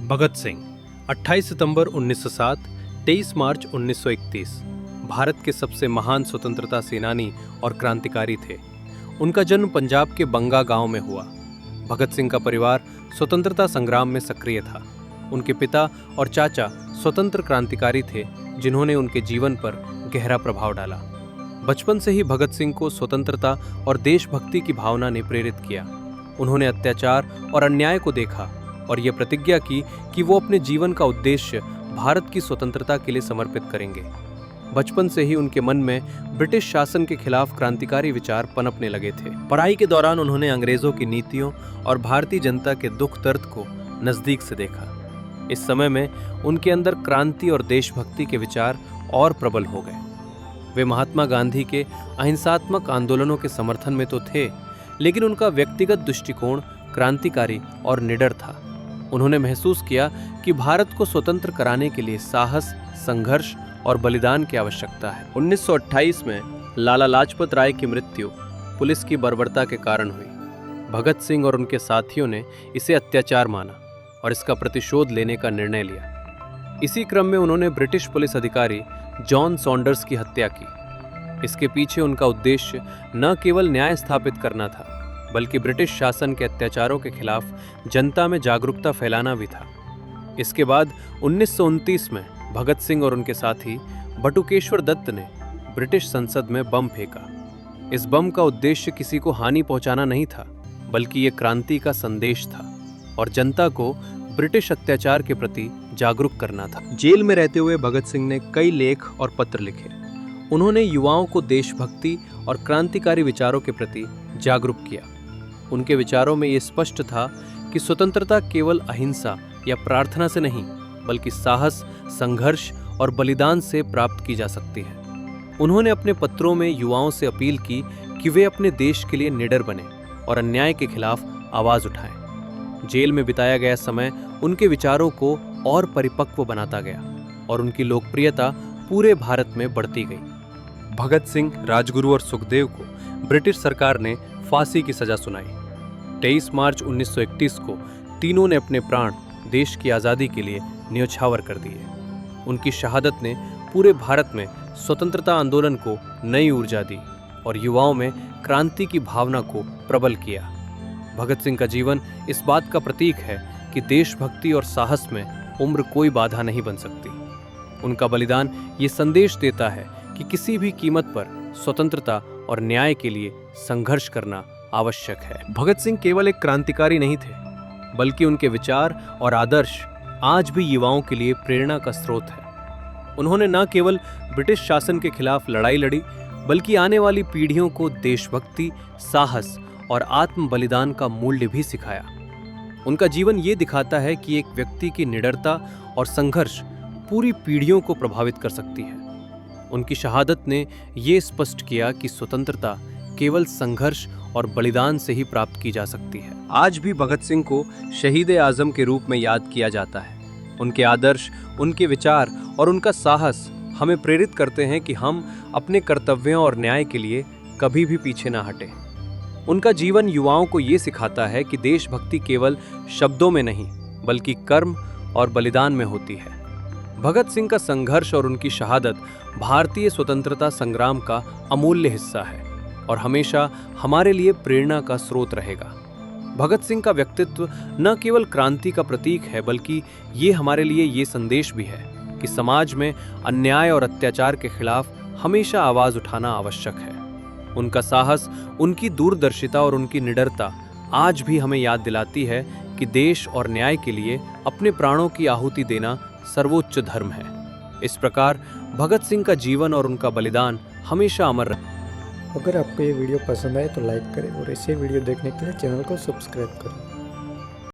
भगत सिंह 28 सितंबर 1907, 23 मार्च 1931 भारत के सबसे महान स्वतंत्रता सेनानी और क्रांतिकारी थे। उनका जन्म पंजाब के बंगा गांव में हुआ। भगत सिंह का परिवार स्वतंत्रता संग्राम में सक्रिय था। उनके पिता और चाचा स्वतंत्र क्रांतिकारी थे, जिन्होंने उनके जीवन पर गहरा प्रभाव डाला। बचपन से ही भगत सिंह को स्वतंत्रता और देशभक्ति की भावना ने प्रेरित किया। उन्होंने अत्याचार और अन्याय को देखा और यह प्रतिज्ञा की कि वो अपने जीवन का उद्देश्य भारत की स्वतंत्रता के लिए समर्पित करेंगे। बचपन से ही उनके मन में ब्रिटिश शासन के खिलाफ क्रांतिकारी विचार पनपने लगे थे। पढ़ाई के दौरान उन्होंने अंग्रेजों की नीतियों और भारतीय जनता के दुख दर्द को नजदीक से देखा। इस समय में उनके अंदर क्रांति और देशभक्ति के विचार और प्रबल हो गए। वे महात्मा गांधी के अहिंसात्मक आंदोलनों के समर्थन में तो थे, लेकिन उनका व्यक्तिगत दृष्टिकोण क्रांतिकारी और निडर था। उन्होंने महसूस किया कि भारत को स्वतंत्र कराने के लिए साहस, संघर्ष और बलिदान की आवश्यकता है। 1928 में लाला लाजपत राय की मृत्यु पुलिस की बर्बरता के कारण हुई। भगत सिंह और उनके साथियों ने इसे अत्याचार माना और इसका प्रतिशोध लेने का निर्णय लिया। इसी क्रम में उन्होंने ब्रिटिश पुलिस अधिकारी जॉन सॉन्डर्स की हत्या की। इसके पीछे उनका उद्देश्य न केवल न्याय स्थापित करना था, बल्कि ब्रिटिश शासन के अत्याचारों के खिलाफ जनता में जागरूकता फैलाना भी था। इसके बाद 1929 में भगत सिंह और उनके साथी बटुकेश्वर दत्त ने ब्रिटिश संसद में बम फेंका। इस बम का उद्देश्य किसी को हानि पहुंचाना नहीं था, बल्कि ये क्रांति का संदेश था और जनता को ब्रिटिश अत्याचार के प्रति जागरूक करना था। जेल में रहते हुए भगत सिंह ने कई लेख और पत्र लिखे। उन्होंने युवाओं को देशभक्ति और क्रांतिकारी विचारों के प्रति जागरूक किया। उनके विचारों में ये स्पष्ट था कि स्वतंत्रता केवल अहिंसा या प्रार्थना से नहीं, बल्कि साहस, संघर्ष और बलिदान से प्राप्त की जा सकती है। उन्होंने अपने पत्रों में युवाओं से अपील की कि वे अपने देश के लिए निडर बने और अन्याय के खिलाफ आवाज उठाएं। जेल में बिताया गया समय उनके विचारों को और परिपक्व बनाता गया और उनकी लोकप्रियता पूरे भारत में बढ़ती गई। भगत सिंह, राजगुरु और सुखदेव को ब्रिटिश सरकार ने फांसी की सजा सुनाई। 23 मार्च 1931 को तीनों ने अपने प्राण देश की आज़ादी के लिए न्योछावर कर दिए। उनकी शहादत ने पूरे भारत में स्वतंत्रता आंदोलन को नई ऊर्जा दी और युवाओं में क्रांति की भावना को प्रबल किया। भगत सिंह का जीवन इस बात का प्रतीक है कि देशभक्ति और साहस में उम्र कोई बाधा नहीं बन सकती। उनका बलिदान ये संदेश देता है कि किसी भी कीमत पर स्वतंत्रता और न्याय के लिए संघर्ष करना आवश्यक है। भगत सिंह केवल एक क्रांतिकारी नहीं थे, बल्कि उनके विचार और आदर्श आज भी युवाओं के लिए प्रेरणा का स्रोत है। उन्होंने न केवल ब्रिटिश शासन के खिलाफ लड़ाई लड़ी, बल्कि आने वाली पीढ़ियों को देशभक्ति, साहस और आत्म बलिदान का मूल्य भी सिखाया। उनका जीवन ये दिखाता है कि एक व्यक्ति की निडरता और संघर्ष पूरी पीढ़ियों को प्रभावित कर सकती है। उनकी शहादत ने ये स्पष्ट किया कि स्वतंत्रता केवल संघर्ष और बलिदान से ही प्राप्त की जा सकती है। आज भी भगत सिंह को शहीद आजम के रूप में याद किया जाता है। उनके आदर्श, उनके विचार और उनका साहस हमें प्रेरित करते हैं कि हम अपने कर्तव्यों और न्याय के लिए कभी भी पीछे ना हटें। उनका जीवन युवाओं को ये सिखाता है कि देशभक्ति केवल शब्दों में नहीं, बल्कि कर्म और बलिदान में होती है। भगत सिंह का संघर्ष और उनकी शहादत भारतीय स्वतंत्रता संग्राम का अमूल्य हिस्सा है और हमेशा हमारे लिए प्रेरणा का स्रोत रहेगा। भगत सिंह का व्यक्तित्व न केवल क्रांति का प्रतीक है, बल्कि ये हमारे लिए ये संदेश भी है कि समाज में अन्याय और अत्याचार के खिलाफ हमेशा आवाज उठाना आवश्यक है। उनका साहस, उनकी दूरदर्शिता और उनकी निडरता आज भी हमें याद दिलाती है कि देश और न्याय के लिए अपने प्राणों की आहुति देना सर्वोच्च धर्म है। इस प्रकार भगत सिंह का जीवन और उनका बलिदान हमेशा अमर रहे। अगर आपको ये वीडियो पसंद आए तो लाइक करें और ऐसे वीडियो देखने के लिए चैनल को सब्सक्राइब करें।